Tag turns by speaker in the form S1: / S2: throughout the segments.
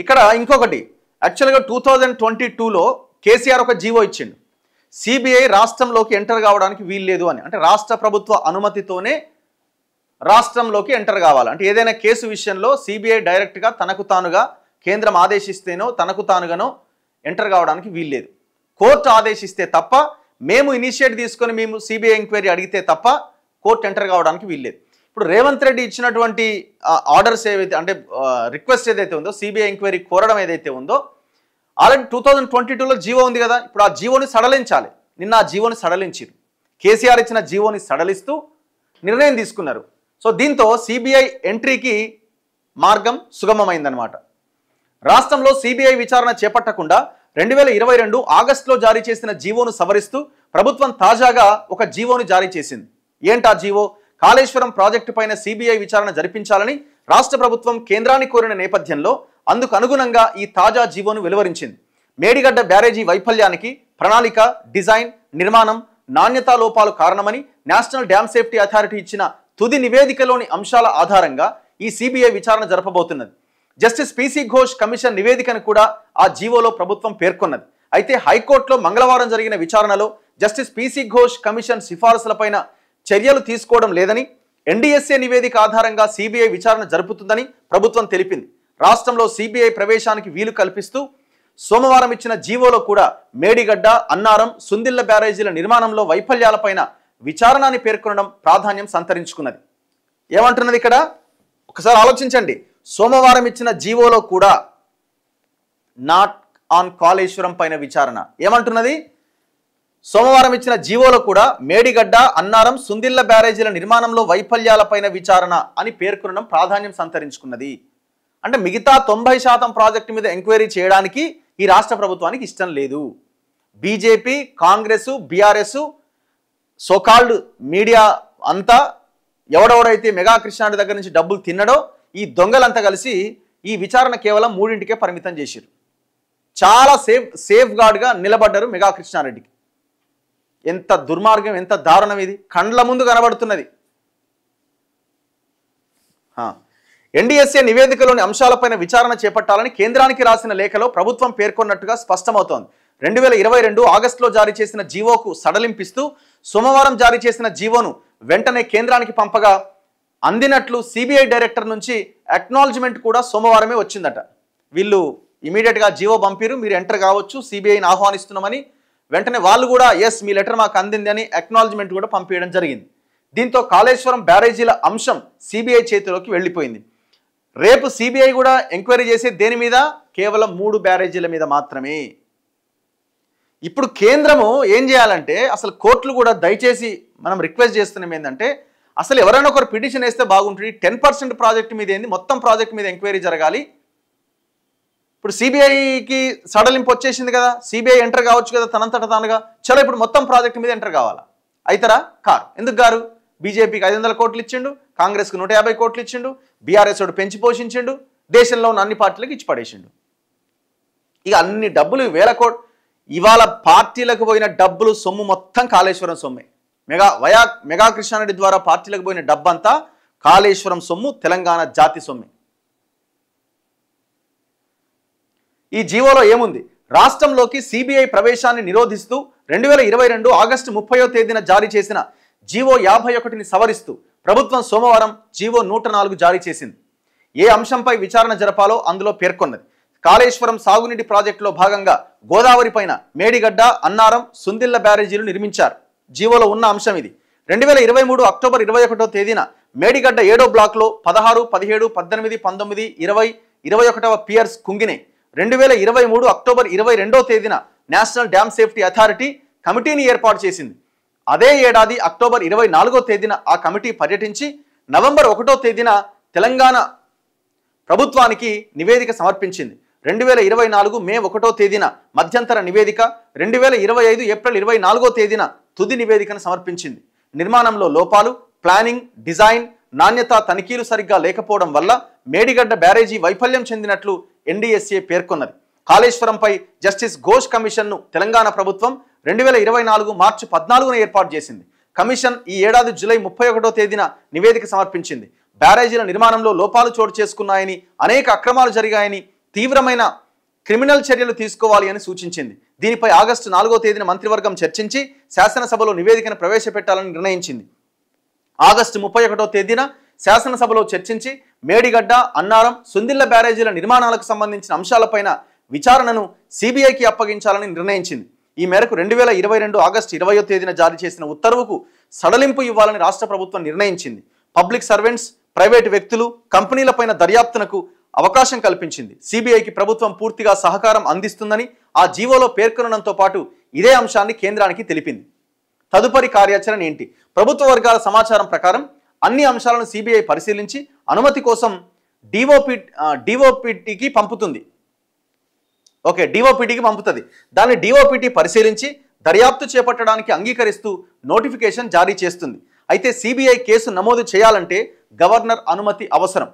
S1: ఇక్కడ ఇంకొకటి యాక్చువల్గా 2022లో కేసీఆర్ ఒక జీవో ఇచ్చిండు. సిబిఐ రాష్ట్రంలోకి ఎంటర్ కావడానికి వీల్లేదు అని. అంటే రాష్ట్ర ప్రభుత్వ అనుమతితోనే రాష్ట్రంలోకి ఎంటర్ కావాలి. అంటే ఏదైనా కేసు విషయంలో సిబిఐ డైరెక్ట్గా తనకు తానుగా కేంద్రం ఆదేశిస్తేనో తనకు తానుగానో ఎంటర్ కావడానికి వీల్లేదు. కోర్టు ఆదేశిస్తే తప్ప, మేము ఇనిషియేట్ తీసుకొని మేము సిబిఐ ఎంక్వైరీ అడిగితే తప్ప కోర్టు ఎంటర్ కావడానికి వీల్లేదు. ఇప్పుడు రేవంత్ రెడ్డి ఇచ్చినటువంటి ఆర్డర్స్ ఏవైతే, అంటే రిక్వెస్ట్ ఏదైతే ఉందో, సిబిఐ ఎంక్వైరీ కోరడం ఏదైతే ఉందో, ఆల్రెడీ 2022లో జీవో ఉంది కదా. ఇప్పుడు ఆ జీవోని సడలించాలి. నిన్న ఆ జీవోని సడలించారు. కేసీఆర్ ఇచ్చిన జీవోని సడలిస్తూ నిర్ణయం తీసుకున్నారు. సో దీంతో సిబిఐ ఎంట్రీకి మార్గం సుగమమైందనమాట. రాష్ట్రంలో సిబిఐ విచారణ చేపట్టకుండా 2022 ఆగస్టులో జారీ చేసిన జీవోను సవరిస్తూ ప్రభుత్వం తాజాగా ఒక జీవోను జారీ చేసింది. ఏంటా జీవో? కాళేశ్వరం ప్రాజెక్టు పైన సిబిఐ విచారణ జరిపించాలని రాష్ట్ర ప్రభుత్వం కేంద్రాన్ని కోరిన నేపథ్యంలో అందుకు అనుగుణంగా ఈ తాజా జీవోను వెలువరించింది. మేడిగడ్డ బ్యారేజీ వైఫల్యానికి ప్రణాళిక, డిజైన్, నిర్మాణం, నాణ్యతా లోపాలు కారణమని నేషనల్ డ్యామ్ సేఫ్టీ అథారిటీ ఇచ్చిన తుది నివేదికలోని అంశాల ఆధారంగా ఈ సిబిఐ విచారణ జరపబోతున్నది. జస్టిస్ పిసి ఘోష్ కమిషన్ నివేదికను కూడా ఆ జీవోలో ప్రభుత్వం పేర్కొన్నది. అయితే హైకోర్టులో మంగళవారం జరిగిన విచారణలో జస్టిస్ పిసి ఘోష్ కమిషన్ సిఫారసులపైన చర్యలు తీసుకోవడం లేదని, ఎన్డీఎస్ఏ నివేదిక ఆధారంగా సిబిఐ విచారణ జరుపుతుందని ప్రభుత్వం తెలిపింది. రాష్ట్రంలో సిబిఐ ప్రవేశానికి వీలు కల్పిస్తూ సోమవారం ఇచ్చిన జీవోలో కూడా మేడిగడ్డ, అన్నారం, సుందిళ్ల బ్యారేజీల నిర్మాణంలో వైఫల్యాలపైన విచారణని పేర్కొనడం ప్రాధాన్యం సంతరించుకున్నది. ఏమంటున్నది ఇక్కడ? ఒకసారి ఆలోచించండి. సోమవారం ఇచ్చిన జీవోలో కూడా నాట్ ఆన్ కాళేశ్వరం పైన విచారణ. ఏమంటున్నది? సోమవారం ఇచ్చిన జీవోలో కూడా మేడిగడ్డ, అన్నారం, సుందిళ్ల బ్యారేజీల నిర్మాణంలో వైఫల్యాలపైన విచారణ అని పేర్కొనడం ప్రాధాన్యం సంతరించుకున్నది. అంటే మిగతా 90% ప్రాజెక్టు మీద ఎంక్వైరీ చేయడానికి ఈ రాష్ట్ర ప్రభుత్వానికి ఇష్టం లేదు. BJP, Congress, BRS, so called media అంతా ఎవడెవడైతే మెగా కృష్ణారెడ్డి దగ్గర నుంచి డబ్బులు తిన్నడో ఈ దొంగలంతా కలిసి ఈ విచారణ కేవలం 3ంటికే పరిమితం చేశారు. చాలా సేఫ్ గార్డ్గా నిలబడ్డారు మెగా కృష్ణారెడ్డికి. ఎంత దుర్మార్గం, ఎంత దారుణం ఇది! కండ్ల ముందు కనబడుతున్నది. ఎన్డీఎస్ఏ నివేదికలోని అంశాలపైన విచారణ చేపట్టాలని కేంద్రానికి రాసిన లేఖలో ప్రభుత్వం పేర్కొన్నట్టుగా స్పష్టమవుతోంది. 2022 ఆగస్టులో జారీ చేసిన జీవోకు సడలింపిస్తూ సోమవారం జారీ చేసిన జీవోను వెంటనే కేంద్రానికి పంపగా అందినట్లు సిబిఐ డైరెక్టర్ నుంచి అక్నాలజ్మెంట్ కూడా సోమవారమే వచ్చిందట. వీళ్ళు ఇమీడియట్గా జీవో పంపిరు, మీరు ఎంటర్ కావచ్చు, సిబిఐని ఆహ్వానిస్తున్నామని. వెంటనే వాళ్ళు కూడా ఎస్ మీ లెటర్ మాకు అందింది అని అక్నాలజ్మెంట్ కూడా పంపించడం జరిగింది. దీంతో కాళేశ్వరం బ్యారేజీల అంశం సిబిఐ చేతిలోకి వెళ్ళిపోయింది. రేపు సిబిఐ కూడా ఎంక్వైరీ చేసే దేని మీద? కేవలం 3 బ్యారేజీల మీద మాత్రమే. ఇప్పుడు కేంద్రము ఏం చేయాలంటే, అసలు కోర్టులు కూడా దయచేసి మనం రిక్వెస్ట్ చేస్తున్నాం ఏంటంటే, అసలు ఎవరైనా ఒకరు పిటిషన్ వేస్తే బాగుంటుంది. 10% ప్రాజెక్ట్ మీద ఏంది, మొత్తం ప్రాజెక్ట్ మీద ఎంక్వైరీ జరగాలి. ఇప్పుడు సిబిఐకి సడలింపు వచ్చేసింది కదా, సిబిఐ ఎంటర్ కావచ్చు కదా తనంతట తానుగా. చలో ఇప్పుడు మొత్తం ప్రాజెక్ట్ మీద ఎంటర్ కావాలా? అవుతారా? కారు. ఎందుకు గారు? బీజేపీకి 500 కోట్లు ఇచ్చిండు, కాంగ్రెస్కి 150 కోట్లు ఇచ్చిండు, బీఆర్ఎస్ వాడు పెంచి పోషించిండు, దేశంలో ఉన్న అన్ని పార్టీలకు ఇచ్చి పడేసిండు. ఇక అన్ని డబ్బులు 1000 కోట్లు. ఇవాళ పార్టీలకు పోయిన డబ్బులు సొమ్ము మొత్తం కాళేశ్వరం సొమ్మే. మెగా కృష్ణారెడ్డి ద్వారా పార్టీలకు పోయిన డబ్బంతా కాళేశ్వరం సొమ్ము, తెలంగాణ జాతి సొమ్మే. ఈ జీవోలో ఏముంది? రాష్ట్రంలోకి సిబిఐ ప్రవేశాన్ని నిరోధిస్తూ 2022 ఆగస్టు 30వ తేదీన జారీ చేసిన జీవో 51ని సవరిస్తూ ప్రభుత్వం సోమవారం జీవో 104 జారీ చేసింది. ఏ అంశంపై విచారణ జరపాలో అందులో పేర్కొన్నది. కాళేశ్వరం సాగునీటి ప్రాజెక్టులో భాగంగా గోదావరి పైన మేడిగడ్డ, అన్నారం, సుందిళ్ల బ్యారేజీలు నిర్మించారు. జీవోలో ఉన్న అంశం ఇది. 2023 అక్టోబర్ 21వ తేదీన మేడిగడ్డ 7వ బ్లాక్లో 16, 17, 18, 19, 20, 21వ పియర్స్ కుంగినాయి. 2023 అక్టోబర్ 22వ తేదీన నేషనల్ డ్యామ్ సేఫ్టీ అథారిటీ కమిటీని ఏర్పాటు చేసింది. అదే ఏడాది అక్టోబర్ 24వ తేదీన ఆ కమిటీ పర్యటించి నవంబర్ 1వ తేదీన తెలంగాణ ప్రభుత్వానికి నివేదిక సమర్పించింది. 2024 మే 1వ తేదీన మధ్యంతర నివేదిక, 2025 ఏప్రిల్ 24వ తేదీన తుది నివేదికను సమర్పించింది. నిర్మాణంలో లోపాలు, ప్లానింగ్, డిజైన్, నాణ్యత తనిఖీలు సరిగ్గా లేకపోవడం వల్ల మేడిగడ్డ బ్యారేజీ వైఫల్యం చెందినట్లు ఎన్డీఎస్ఏ పేర్కొన్నది. కాళేశ్వరంపై జస్టిస్ ఘోష్ కమిషన్ను తెలంగాణ ప్రభుత్వం 2024 మార్చి 14న ఏర్పాటు చేసింది. కమిషన్ ఈ ఏడాది జూలై 31వ తేదీన నివేదిక సమర్పించింది. బ్యారేజీల నిర్మాణంలో లోపాలు చోటు చేసుకున్నాయని, అనేక అక్రమాలు జరిగాయని, తీవ్రమైన క్రిమినల్ చర్యలు తీసుకోవాలి అని సూచించింది. దీనిపై ఆగస్టు 4వ తేదీన మంత్రివర్గం చర్చించి శాసనసభలో నివేదికను ప్రవేశపెట్టాలని నిర్ణయించింది. ఆగస్టు 31వ తేదీన శాసనసభలో చర్చించి మేడిగడ్డ, అన్నారం, సుందిళ్ల బ్యారేజీల నిర్మాణాలకు సంబంధించిన అంశాలపైన విచారణను సిబిఐకి అప్పగించాలని నిర్ణయించింది. ఈ మేరకు 2022 ఆగస్టు 20వ తేదీన జారీ చేసిన ఉత్తర్వుకు సడలింపు ఇవ్వాలని రాష్ట్ర ప్రభుత్వం నిర్ణయించింది. పబ్లిక్ సర్వెంట్స్, ప్రైవేటు వ్యక్తులు, కంపెనీలపైన దర్యాప్తునకు అవకాశం కల్పించింది. సిబిఐకి ప్రభుత్వం పూర్తిగా సహకారం అందిస్తుందని ఆ జీవోలో పేర్కొనడంతో పాటు ఇదే అంశాన్ని కేంద్రానికి తెలిపింది. తదుపరి కార్యాచరణ ఏంటి? ప్రభుత్వ వర్గాల సమాచారం ప్రకారం అన్ని అంశాలను సిబిఐ పరిశీలించి అనుమతి కోసం డిఓపిటికి పంపుతుంది. డిఓపిటికి పంపుతుంది. దాన్ని డిఓపిటి పరిశీలించి దర్యాప్తు చేపట్టడానికి అంగీకరిస్తూ నోటిఫికేషన్ జారీ చేస్తుంది. అయితే సిబిఐ కేసు నమోదు చేయాలంటే గవర్నర్ అనుమతి అవసరం.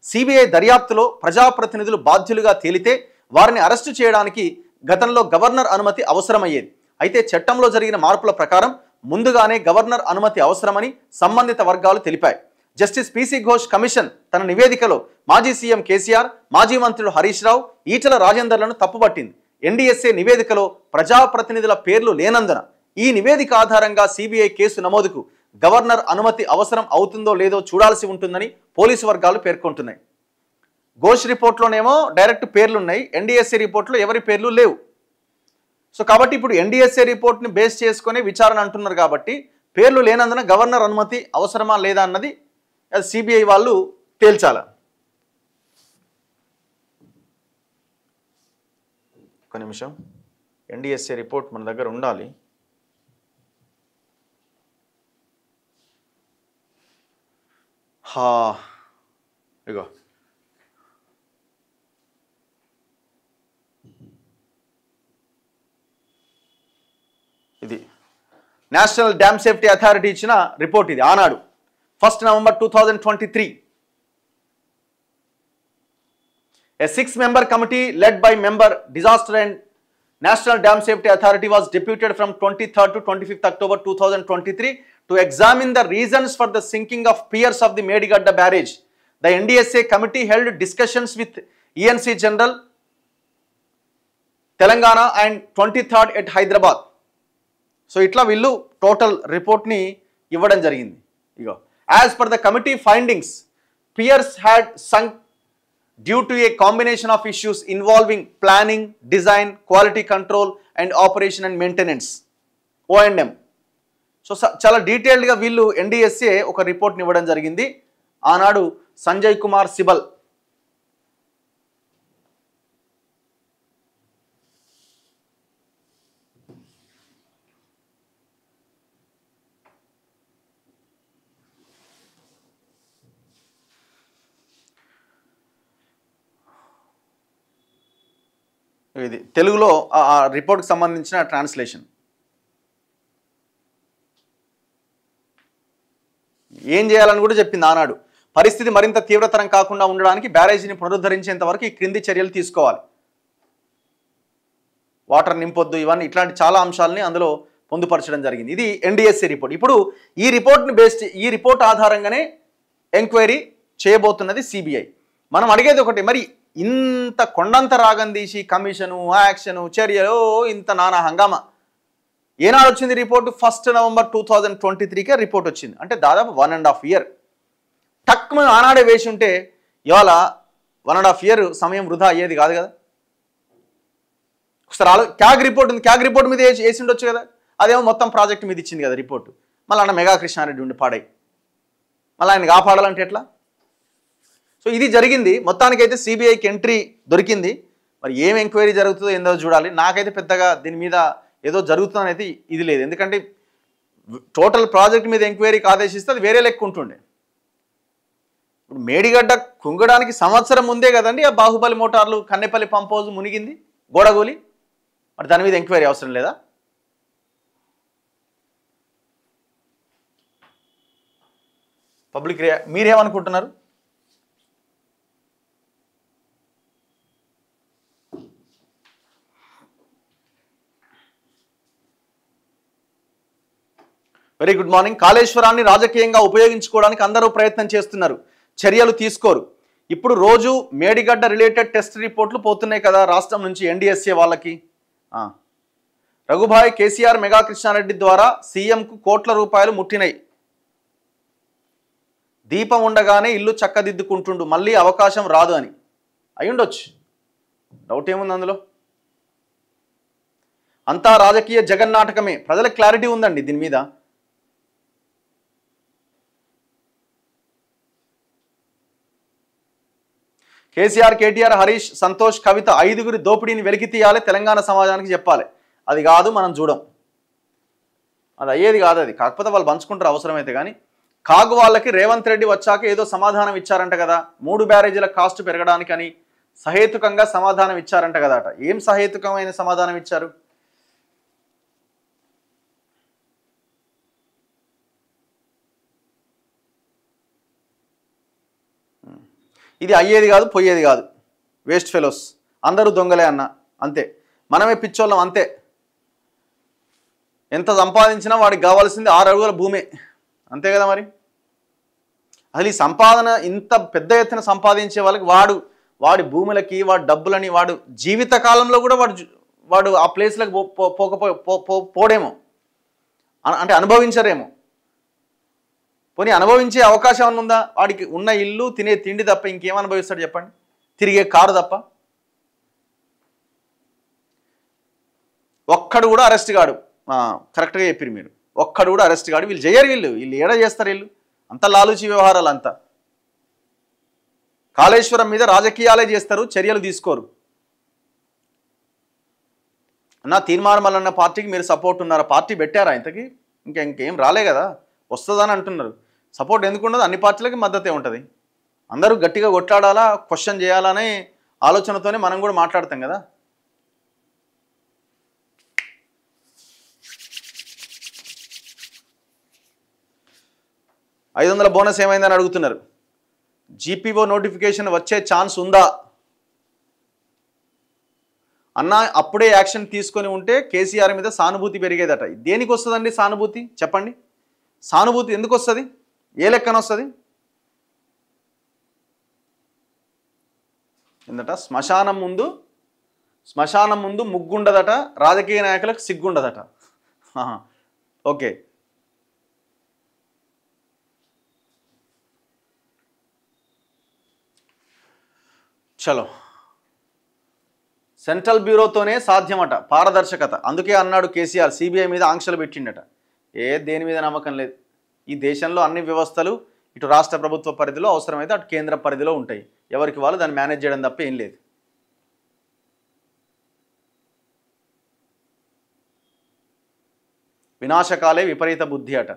S1: సిబిఐ దర్యాప్తులో ప్రజాప్రతినిధులు బాధ్యులుగా తేలితే వారిని అరెస్టు చేయడానికి గతంలో గవర్నర్ అనుమతి అవసరమయ్యేది. అయితే చట్టంలో జరిగిన మార్పుల ప్రకారం ముందుగానే గవర్నర్ అనుమతి అవసరమని సంబంధిత వర్గాలు తెలిపాయి. జస్టిస్ పిసి ఘోష్ కమిషన్ తన నివేదికలో మాజీ సీఎం కేసీఆర్, మాజీ మంత్రులు హరీష్ రావు, ఈటల రాజేందర్లను తప్పుపట్టింది. ఎన్డీఎస్ఏ నివేదికలో ప్రజాప్రతినిధుల పేర్లు లేనందున ఈ నివేదిక ఆధారంగా సిబిఐ కేసు నమోదుకు గవర్నర్ అనుమతి అవసరం అవుతుందో లేదో చూడాల్సి ఉంటుందని పోలీసు వర్గాలు పేర్కొంటున్నాయి. ఘోష్ రిపోర్ట్లోనేమో డైరెక్ట్ పేర్లున్నాయి, ఎన్డీఎస్ఏ రిపోర్ట్లో ఎవరి పేర్లు లేవు. సో కాబట్టి ఇప్పుడు ఎన్డీఎస్ఏ రిపోర్ట్ని బేస్ చేసుకుని విచారణ అంటున్నారు కాబట్టి పేర్లు లేనందున గవర్నర్ అనుమతి అవసరమా లేదా అన్నది సిబిఐ వాళ్ళు తేల్చాల. ఒక నిమిషం, ఎన్డీఎస్ఏ రిపోర్ట్ మన దగ్గర ఉండాలి. ఇగో ఇది నేషనల్ డ్యామ్ సేఫ్టీ అథారిటీ ఇచ్చిన రిపోర్ట్. ఇది ఆనాడు 1 November 2023. A 6-member committee led by member Disaster and National Dam Safety Authority was deputed from 23rd to 25th October 2023 to examine the reasons for the sinking of piers of the Medigadda barrage. The NDSA committee held discussions with ENC General Telangana and 23rd at Hyderabad. So itla villu total report ni ఇవ్వడం జరిగింది. ఇగో as per the committee findings, piers had sunk due to a combination of issues involving planning, design, quality control and operation and maintenance, O&M. So చాలా డీటెయిల్డ్గా వీళ్ళు NDSA ఒక రిపోర్ట్ని ఇవ్వడం జరిగింది. ఆనాడు సంజయ్ కుమార్ సిబల్ ఇది తెలుగులో ఆ రిపోర్ట్కి సంబంధించిన ట్రాన్స్లేషన్. ఏం చేయాలని కూడా చెప్పింది ఆనాడు. పరిస్థితి మరింత తీవ్రతరం కాకుండా ఉండడానికి బ్యారేజీని పునరుద్ధరించేంత వరకు ఈ క్రింది చర్యలు తీసుకోవాలి. వాటర్ నింపొద్దు, ఇవన్నీ ఇట్లాంటి చాలా అంశాలని అందులో పొందుపరచడం జరిగింది. ఇది ఎన్డీఎస్ఏ రిపోర్ట్. ఇప్పుడు ఈ రిపోర్ట్ ఆధారంగానే ఎంక్వైరీ చేయబోతున్నది సిబిఐ. మనం అడిగేది ఒకటి, మరి ఇంత కొండంత రాగం తీసి కమిషను, యాక్షను, చర్యలు, ఇంత నానా హంగామా ఏనాడు వచ్చింది రిపోర్టు? 1 November 2023కే రిపోర్ట్ వచ్చింది. అంటే దాదాపు 1.5 year. టక్ మనం ఆనాడే వేసి ఉంటే ఇవాళ 1.5 year సమయం వృధా అయ్యేది కాదు కదా. ఒకసారి క్యాగ్ రిపోర్ట్ ఉంది, క్యాగ్ రిపోర్ట్ మీద వేసి ఉండొచ్చు కదా. అదేమో మొత్తం ప్రాజెక్ట్ మీద ఇచ్చింది కదా రిపోర్టు. మళ్ళీ అన్న మెగా కృష్ణారెడ్డి ఉండి పాడాయి, మళ్ళీ ఆయన కాపాడాలంటే ఎట్లా? సో ఇది జరిగింది. మొత్తానికైతే సిబిఐకి ఎంట్రీ దొరికింది. మరి ఏం ఎంక్వైరీ జరుగుతుందో ఏందో చూడాలి. నాకైతే పెద్దగా దీని మీద ఏదో జరుగుతుందనేది ఇది లేదు. ఎందుకంటే టోటల్ ప్రాజెక్ట్ మీద ఎంక్వైరీకి ఆదేశిస్తే అది వేరే లెక్క ఉంటుండే. ఇప్పుడు మేడిగడ్డ కుంగడానికి సంవత్సరం ముందే కదండి ఆ బాహుబలి మోటార్లు కన్నెపల్లి పంప్ హౌస్ మునిగింది, గోడగూలి. మరి దాని మీద ఎంక్వైరీ అవసరం లేదా? పబ్లిక్ మీరేమనుకుంటున్నారు? Very good morning. కాళేశ్వరాన్ని రాజకీయంగా ఉపయోగించుకోవడానికి అందరూ ప్రయత్నం చేస్తున్నారు, చర్యలు తీసుకోరు. ఇప్పుడు రోజు మేడిగడ్డ రిలేటెడ్ టెస్ట్ రిపోర్ట్లు పోతున్నాయి కదా రాష్ట్రం నుంచి ఎన్డీఎస్ఏ వాళ్ళకి. రఘుభాయ్ కేసీఆర్ మెగా కృష్ణారెడ్డి ద్వారా సీఎంకు కోట్ల రూపాయలు ముట్టినాయి. దీపం ఉండగానే ఇల్లు చక్కదిద్దుకుంటుండు, మళ్ళీ అవకాశం రాదు అని. అయ్యుండొచ్చు, డౌట్ ఏముంది అందులో. అంతా రాజకీయ జగన్నాటకమే. ప్రజలకు క్లారిటీ ఉందండి దీని మీద. కేసీఆర్, కేటీఆర్, హరీష్, సంతోష్, కవిత 5గురి దోపిడీని వెలికి తీయాలి, తెలంగాణ సమాజానికి చెప్పాలి. అది కాదు, మనం చూడం. అది అయ్యేది కాదు. అది కాకపోతే వాళ్ళు పంచుకుంటారు అవసరమైతే. కానీ కాగు వాళ్ళకి రేవంత్ రెడ్డి వచ్చాక ఏదో సమాధానం ఇచ్చారంట కదా, 3 బ్యారేజీల కాస్ట్ పెరగడానికి అని సహేతుకంగా సమాధానం ఇచ్చారంట కదా అట. ఏం సహేతుకమైన సమాధానం ఇచ్చారు? ఇది అయ్యేది కాదు, పోయేది కాదు, వేస్ట్ ఫెలోస్, అందరూ దొంగలే అన్న, అంతే. మనమే పిచ్చోళ్ళం, అంతే. ఎంత సంపాదించినా వాడికి కావాల్సింది 6 అడుగుల భూమే, అంతే కదా మరి. అసలు ఈ సంపాదన ఇంత పెద్ద ఎత్తున సంపాదించే వాళ్ళకి వాడి భూములకి, వాడి డబ్బులని వాడు జీవిత కాలంలో కూడా వాడు ఆ ప్లేస్లకు పోడేమో, అంటే అనుభవించరేమో. పోనీ అనుభవించే అవకాశం ఏమన్నా ఉందా? వాడికి ఉన్న ఇల్లు, తినే తిండి తప్ప ఇంకేం అనుభవిస్తాడు చెప్పండి? తిరిగే కారు తప్ప. ఒక్కడు కూడా అరెస్ట్ కాడు. కరెక్ట్గా చెప్పారు మీరు. ఒక్కడు కూడా అరెస్ట్ కాడు. వీళ్ళు చేయరు. వీళ్ళు ఏడా చేస్తారు? వీళ్ళు అంత లాలూచి వ్యవహారాలు అంతా. కాళేశ్వరం మీద రాజకీయాలే చేస్తారు, చర్యలు తీసుకోరు. అన్న తీర్మానం మల్లన్న పార్టీకి మీరు సపోర్ట్ ఉన్నారా? పార్టీ పెట్టారా ఇంతకీ? ఇంకేం రాలే కదా, వస్తుందని అంటున్నారు. సపోర్ట్ ఎందుకు ఉండదు? అన్ని పార్టీలకి మద్దతే ఉంటుంది. అందరూ గట్టిగా కొట్లాడాలా, క్వశ్చన్ చేయాలనే ఆలోచనతోనే మనం కూడా మాట్లాడతాం కదా. $500 బోనస్ ఏమైందని అడుగుతున్నారు. జీపీఓ నోటిఫికేషన్ వచ్చే ఛాన్స్ ఉందా అన్న? అప్పుడే యాక్షన్ తీసుకొని ఉంటే కేసీఆర్ మీద సానుభూతి పెరిగేదట. దేనికి వస్తుందండి సానుభూతి? చెప్పండి. సానుభూతి ఎందుకు వస్తుంది? ఏ లెక్కన వస్తుంది? ఏందట? శ్మశానం ముందు ముగ్గుండదట, రాజకీయ నాయకులకు సిగ్గుండదట. ఓకే. చలో, సెంట్రల్ బ్యూరోతోనే సాధ్యమట పారదర్శకత. అందుకే అన్నాడు కేసీఆర్ సిబిఐ మీద ఆంక్షలు పెట్టిండట. దేని మీద నమ్మకం లేదు. ఈ దేశంలో అన్ని వ్యవస్థలు ఇటు రాష్ట్ర ప్రభుత్వ పరిధిలో, అవసరమైతే అటు కేంద్ర పరిధిలో ఉంటాయి. ఎవరికి వాళ్ళు దాన్ని మేనేజ్ చేయడం తప్ప ఏం లేదు. వినాశకాలే విపరీత బుద్ధి అట.